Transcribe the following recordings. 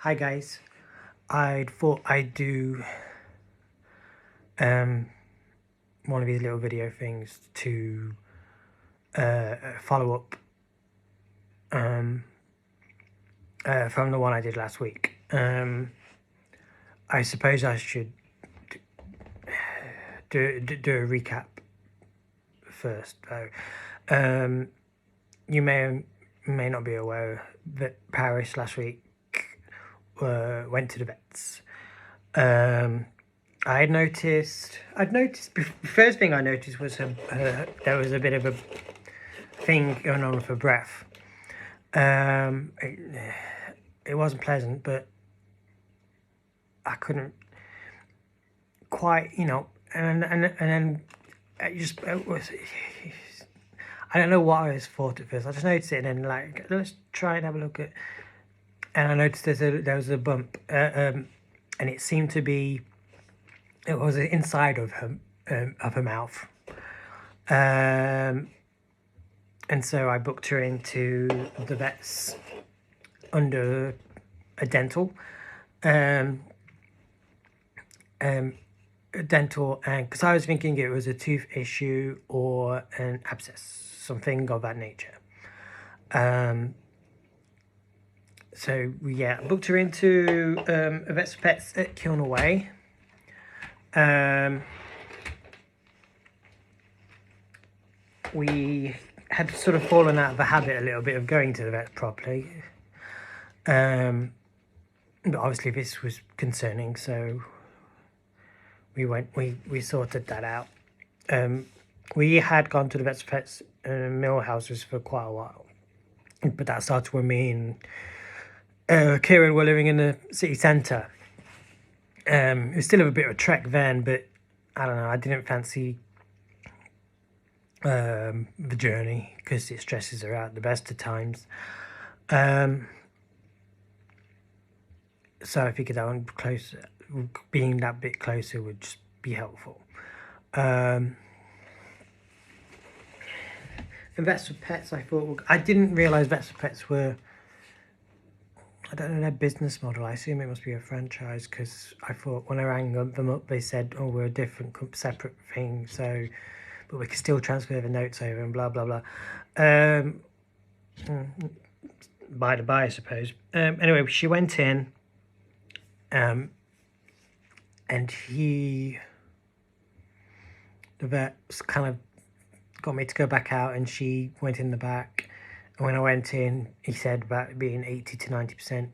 Hi guys, I thought I'd do one of these little video things to follow up from the one I did last week. I suppose I should do a recap first though. You may not be aware that Paris last week went to the vets. I'd noticed. The first thing I noticed was there was a bit of a thing going on with her breath. It wasn't pleasant, but I couldn't quite, and then it was. I don't know what I was thought at first. I just noticed it, and then let's try and have a look at. And I noticed there was a bump, and it seemed to be. It was inside of her mouth, and so I booked her into the vets under a dental, and because I was thinking it was a tooth issue or an abscess, something of that nature. So yeah, I booked her into a Vets for Pets at Kilner Way. We had sort of fallen out of the habit a little bit of going to the vet properly. But obviously this was concerning, so we sorted that out. We had gone to the Vets for Pets Millhouses for quite a while, but that started when me and Kieran were living in the city centre. It was still a bit of a trek then, but I don't know, I didn't fancy the journey because it stresses her out the best of times. So I figured that one closer, being that bit closer would just be helpful. And Vets for Pets, I thought, I didn't realise Vets for Pets were, I don't know their business model. I assume it must be a franchise because I thought when I rang them up, they said, oh, we're a different, separate thing, so, but we can still transfer the notes over and blah, blah, blah. By the by, I suppose. Anyway, she went in, and the vet kind of got me to go back out, and she went in the back. And when I went in, he said about it being 80 to 90%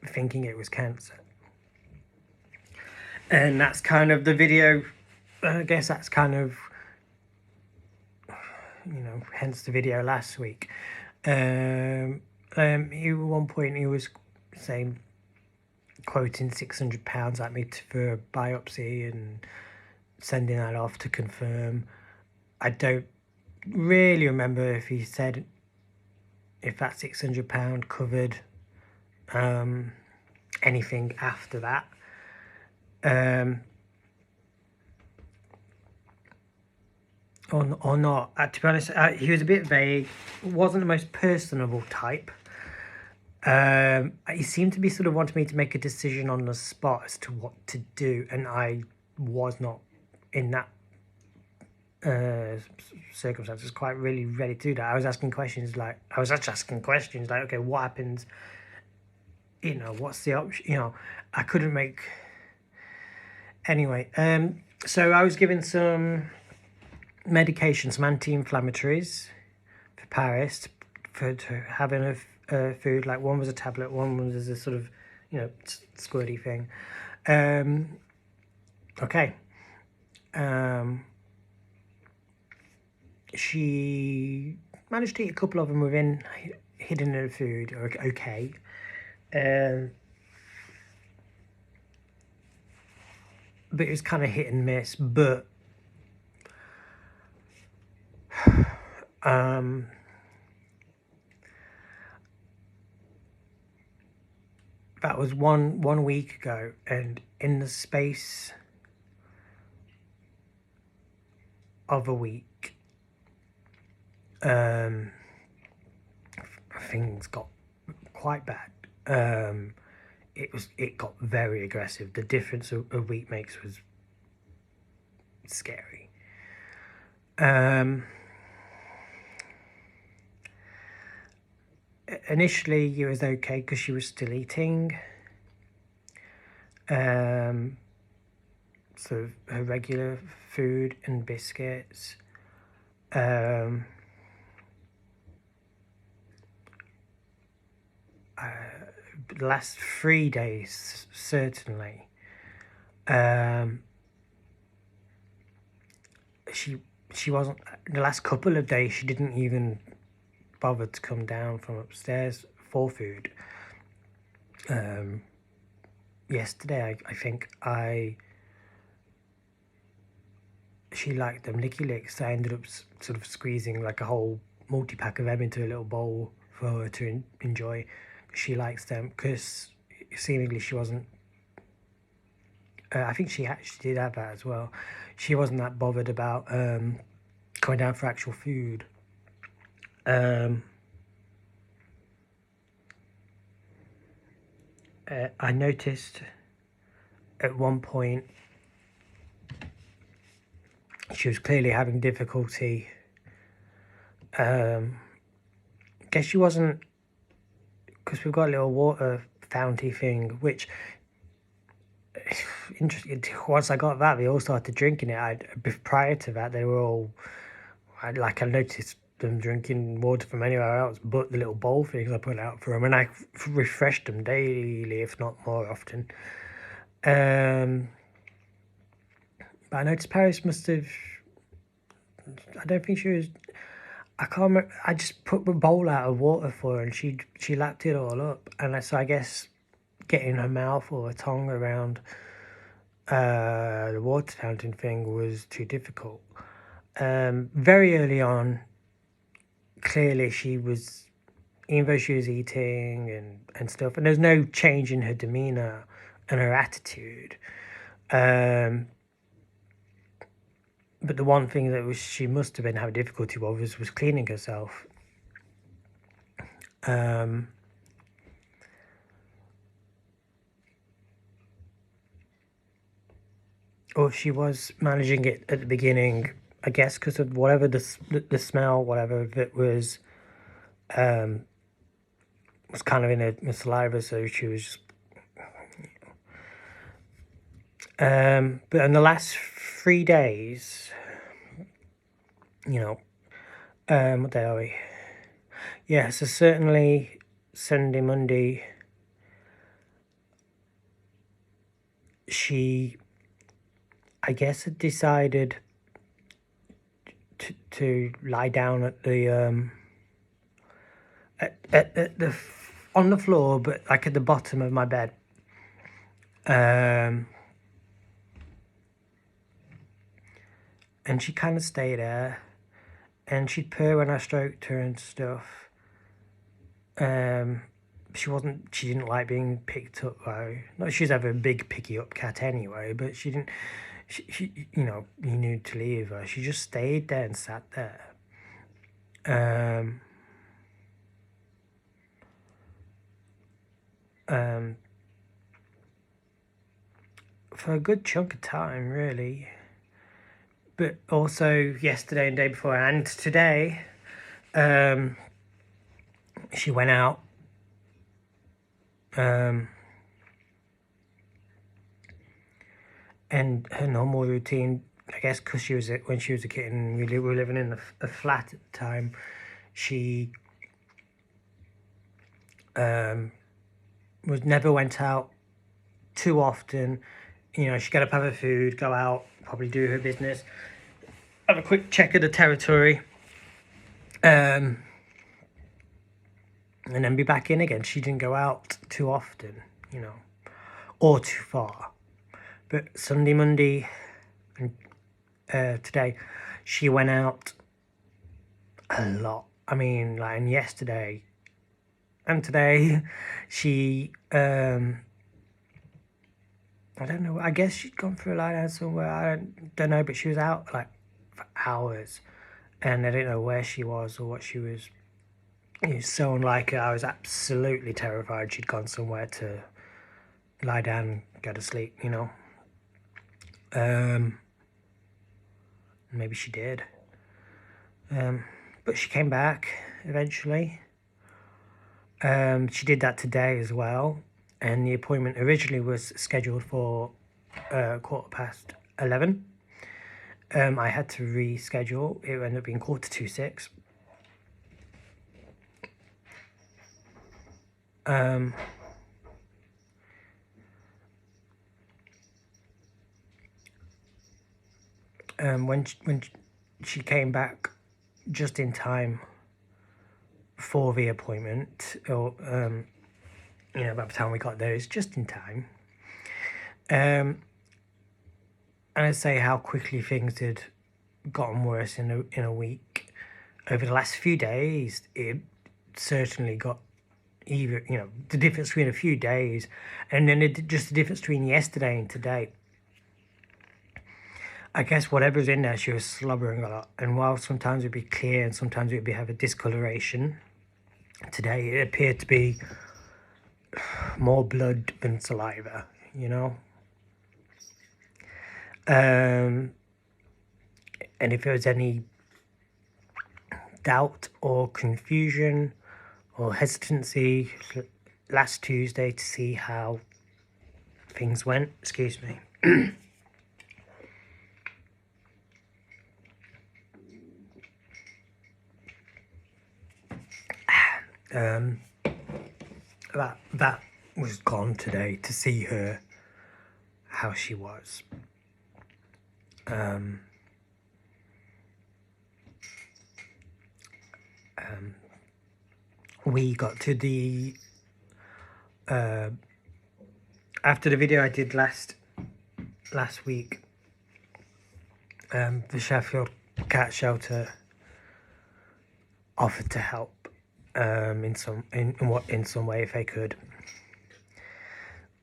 thinking it was cancer. And that's kind of the video. I guess that's kind of, hence the video last week. At one point he was saying, quoting £600 at me for a biopsy and sending that off to confirm. I don't really remember if he said if that £600 covered anything after that. Or not. To be honest, he was a bit vague. Wasn't the most personable type. He seemed to be sort of wanting me to make a decision on the spot as to what to do, and I was not in that circumstances quite really ready to do that. I was asking questions like, okay, what happens? What's the option? I couldn't make. Anyway, so I was given some medication, some anti-inflammatories for Paris for having a food. Like one was a tablet, one was a sort of squirty thing. Okay. She managed to eat a couple of them within hidden in her food. Okay. But it was kind of hit and miss. But that was one week ago, and in the space of a week, things got quite bad. It got very aggressive. The difference a week makes was scary. Initially, it was okay because she was still eating. Sort of her regular food and biscuits. The last 3 days, certainly. She wasn't. The last couple of days, she didn't even bother to come down from upstairs for food. Yesterday, I think she liked them Licky Licks. I ended up sort of squeezing like a whole multi-pack of them into a little bowl for her to enjoy. She likes them because seemingly she wasn't. I think she actually did have that as well. She wasn't that bothered about coming down for actual food. I noticed at one point she was clearly having difficulty. Guess she wasn't, because we've got a little water founty thing, which interesting. Once I got that, they all started drinking it. Prior to that, they were all. I noticed them drinking water from anywhere else but the little bowl things I put out for them, and I refreshed them daily, if not more often. But I noticed Paris must have. I don't think she was. I can't remember. I just put the bowl out of water for her, and she lapped it all up. And so I guess getting her mouth or her tongue around the water fountain thing was too difficult. Very early on, clearly she was, even though she was eating and stuff, and there's no change in her demeanour and her attitude. But the one thing that she must have been having difficulty with was cleaning herself. Or she was managing it at the beginning, I guess, because of whatever the smell, whatever of it was kind of in her saliva, so she was just. But in the last 3 days, what day are we? Yeah, so certainly Sunday, Monday, she, I guess, had decided to lie down at the on the floor, but like at the bottom of my bed. And she kind of stayed there, and she'd purr when I stroked her and stuff. She didn't like being picked up though. Not she's ever a big picky up cat anyway, but she didn't. She you knew to leave her. She just stayed there and sat there. For a good chunk of time, really. But also yesterday and day before and today, she went out. And her normal routine, I guess, because when she was a kitten, we were living in a flat at the time. She never went out too often. She'd get up, have her food, go out, probably do her business, have a quick check of the territory, and then be back in again. She didn't go out too often, or too far. But Sunday, Monday, and today, she went out a lot. I mean, and yesterday and today, she, I don't know, I guess she'd gone for a lie down somewhere. I don't know, but she was out for hours, and I didn't know where she was or what she was It was so unlike her. I was absolutely terrified she'd gone somewhere to lie down and go to sleep, you know. Maybe she did. But she came back eventually. She did that today as well. And the appointment originally was scheduled for 11:15. I had to reschedule. It ended up being 6:45. When she came back just in time for the appointment, or you know, by the time we got there, it's just in time. And I'd say how quickly things had gotten worse in a week. Over the last few days, it certainly got even, you know, the difference between a few days and then just the difference between yesterday and today. I guess whatever's in there, she was slobbering a lot. And while sometimes it'd be clear and sometimes it'd have a discoloration, today it appeared to be more blood than saliva, you know. And if there was any doubt or confusion or hesitancy last Tuesday to see how things went, excuse me. That was gone today, to see her how she was. We got to the after the video I did last week. The Sheffield Cat Shelter offered to help in some way if they could.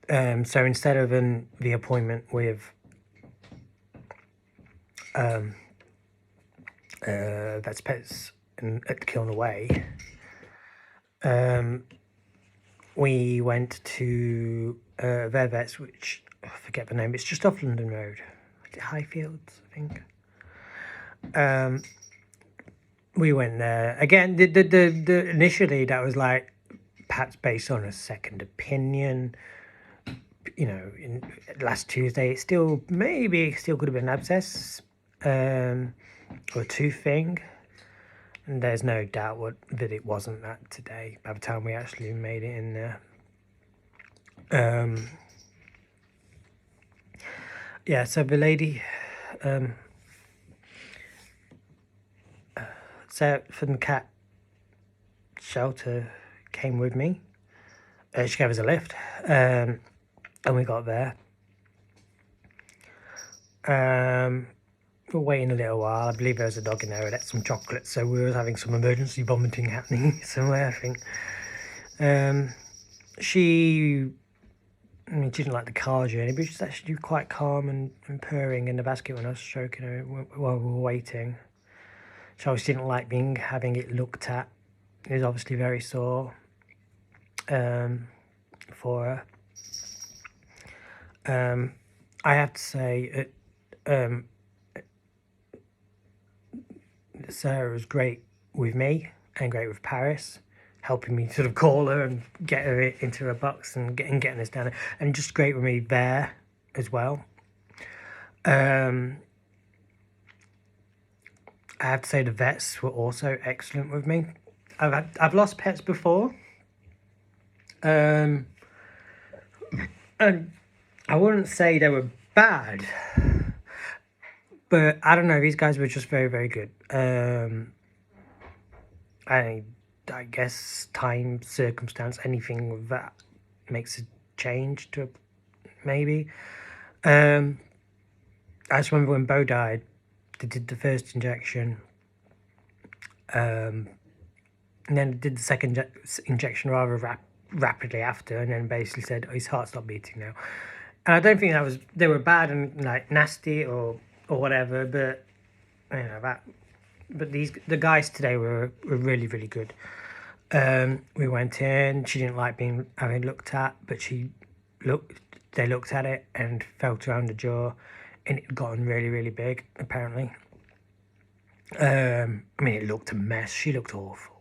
So instead of the appointment with Vets Pets at Kiln Away, we went to their vets, which I forget the name. It's just off London Road. Is it Highfields, I think? We went there again. The initially that was like perhaps based on a second opinion. You know, last Tuesday, it still could have been an abscess or a tooth thing. And there's no doubt that it wasn't that today, by the time we actually made it in there. Yeah, so the lady, Sarah from the cat shelter came with me. She gave us a lift, and we got there. We were waiting a little while. I believe there was a dog in there who ate some chocolate, so we were having some emergency vomiting happening somewhere, I think. She didn't like the car journey, but she's actually quite calm and purring in the basket when I was stroking her while we were waiting. She obviously didn't like having it looked at. It was obviously very sore for her. I have to say, Sarah was great with me and great with Paris, helping me sort of call her and get her into her box and getting us down, and just great with me there as well. I have to say the vets were also excellent with me. I've lost pets before, and I wouldn't say they were bad, but I don't know, these guys were just very, very good. I guess time, circumstance, anything that makes a change to maybe. I just remember when Bo died, they did the first injection, and then did the second injection rather rapidly after, and then basically said, oh, his heart stopped beating now. And I don't think they were bad and like nasty or whatever, but you know that. But the guys today were really, really good. We went in. She didn't like having looked at, but they looked at it and felt around the jaw, and it had gotten really, really big, apparently. I mean, it looked a mess. She looked awful.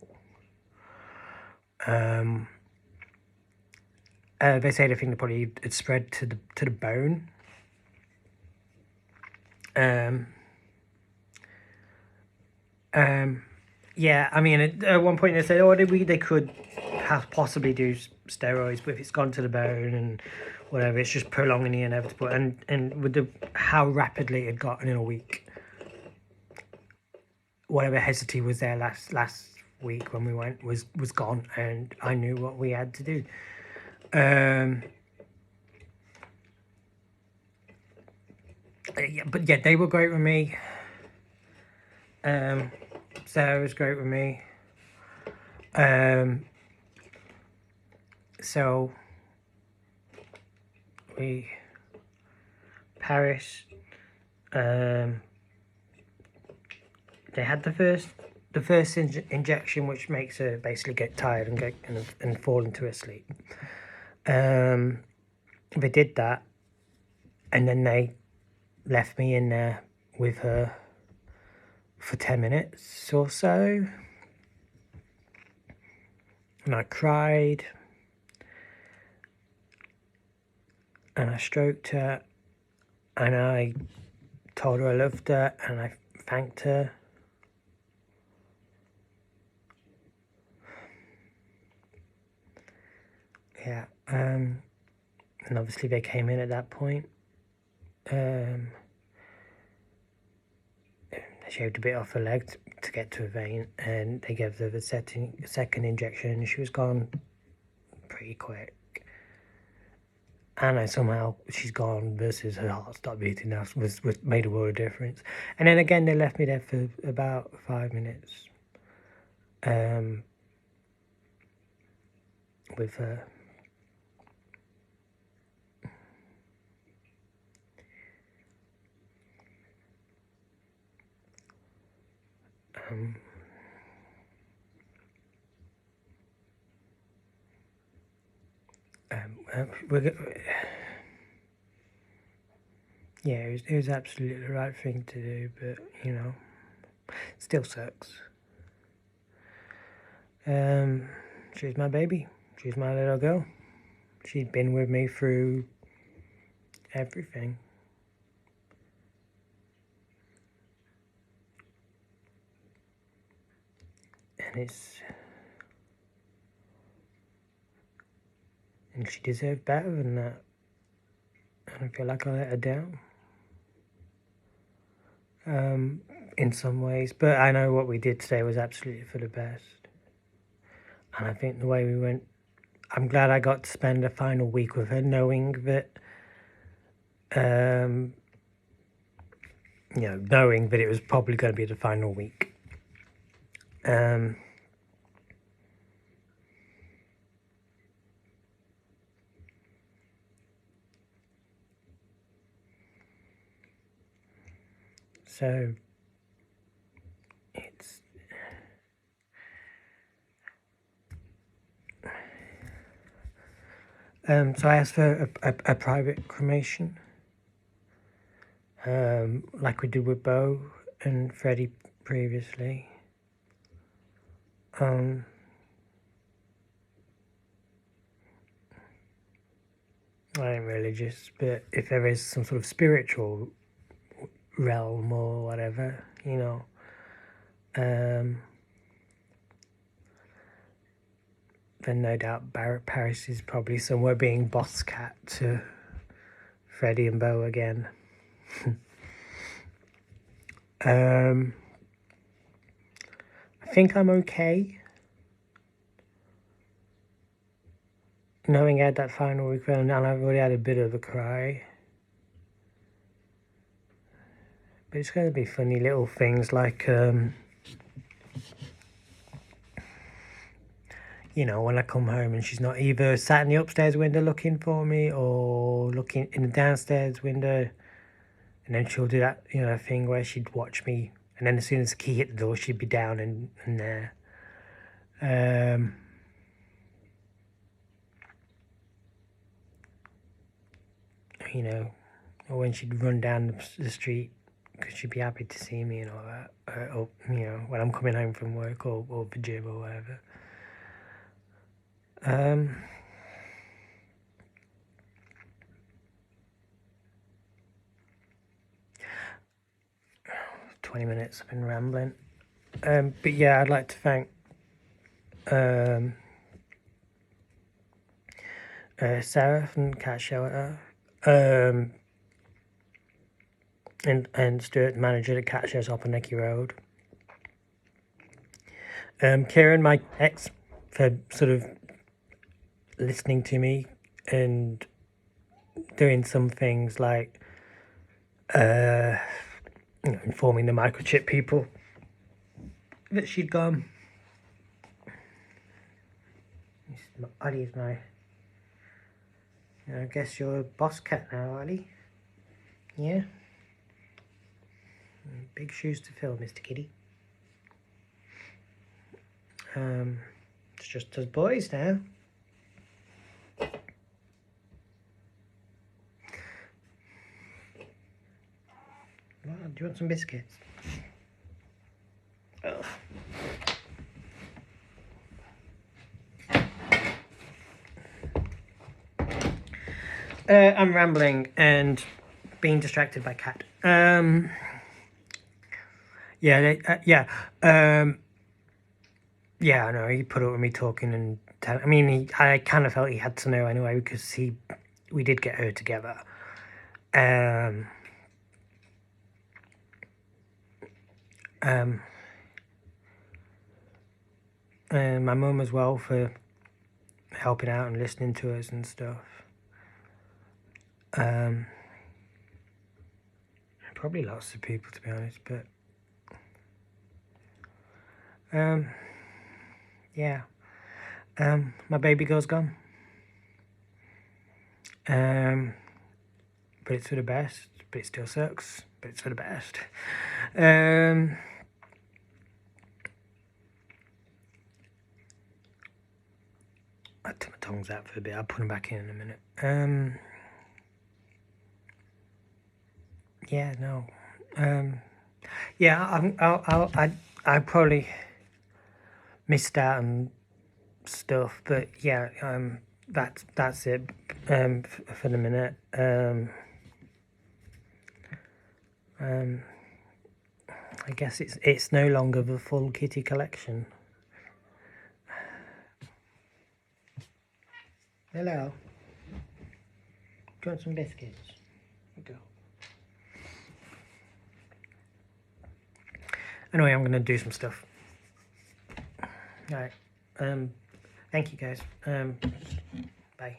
They said I think it probably had spread to the bone. Yeah, I mean, at one point they said, oh, they could possibly do steroids, but if it's gone to the bone and whatever, it's just prolonging the inevitable. And with how rapidly it had gotten in a week, whatever hesitancy was there last week when we went was gone, and I knew what we had to do. Yeah, but yeah, they were great with me. Sarah was great with me. So Paris, they had the first injection, which makes her basically get tired and fall into her sleep. They did that, and then they left me in there with her for 10 minutes or so, and I cried, and I stroked her, and I told her I loved her, and I thanked her. Yeah, and obviously they came in at that point. They shaved a bit off her leg to get to a vein, and they gave her the second injection. She was gone pretty quick. And somehow she's gone versus her heart stopped beating. That was made a world of difference. And then again, they left me there for about 5 minutes with her. Yeah, it was absolutely the right thing to do, but you know, still sucks. She's my baby. She's my little girl. She's been with me through everything. And she deserved better than that. I don't feel like I let her down. In some ways, but I know what we did today was absolutely for the best. And I think the way we went, I'm glad I got to spend a final week with her, knowing that, knowing that it was probably going to be the final week. So it's so I asked for a private cremation, like we did with Bo and Freddie previously. I ain't religious, but if there is some sort of spiritual realm or whatever, then no doubt Paris is probably somewhere being boss cat to Freddie and Bo again. I think I'm okay. Knowing I had that final week and I've already had a bit of a cry. But it's going to be funny little things like, when I come home and she's not either sat in the upstairs window looking for me or looking in the downstairs window. And then she'll do that, thing where she'd watch me. And then as soon as the key hit the door, she'd be down and there. you know, or when she'd run down the street because she'd be happy to see me and all that, or you know, when I'm coming home from work or the gym or whatever. 20 minutes I've been rambling. But yeah, I'd like to thank Sarah from Cat Shelter, and Stuart, manager at Cat Shelter up on Necky Road. Kieran, my ex, for sort of listening to me and doing some things like informing the microchip people that she'd gone. Ollie's my... I guess you're a boss cat now, Ollie. Yeah? Big shoes to fill, Mr. Kitty. It's just us boys now. Well, do you want some biscuits? Ugh. I'm rambling and being distracted by Cat. Yeah, I know, he put up with me talking and I mean, I kind of felt he had to know anyway because we did get her together. And my mum as well for helping out and listening to us and stuff. Probably lots of people, to be honest, but yeah. My baby girl's gone. But it's for the best. But it still sucks. But it's for the best. I took my tongues out for a bit. I'll put them back in a minute. Yeah, no. Yeah, I probably missed out on stuff, but yeah, that's it for the minute. I guess it's no longer the full kitty collection. Hello. Do you want some biscuits? Go. Anyway, I'm gonna do some stuff. All right. Thank you guys. Bye.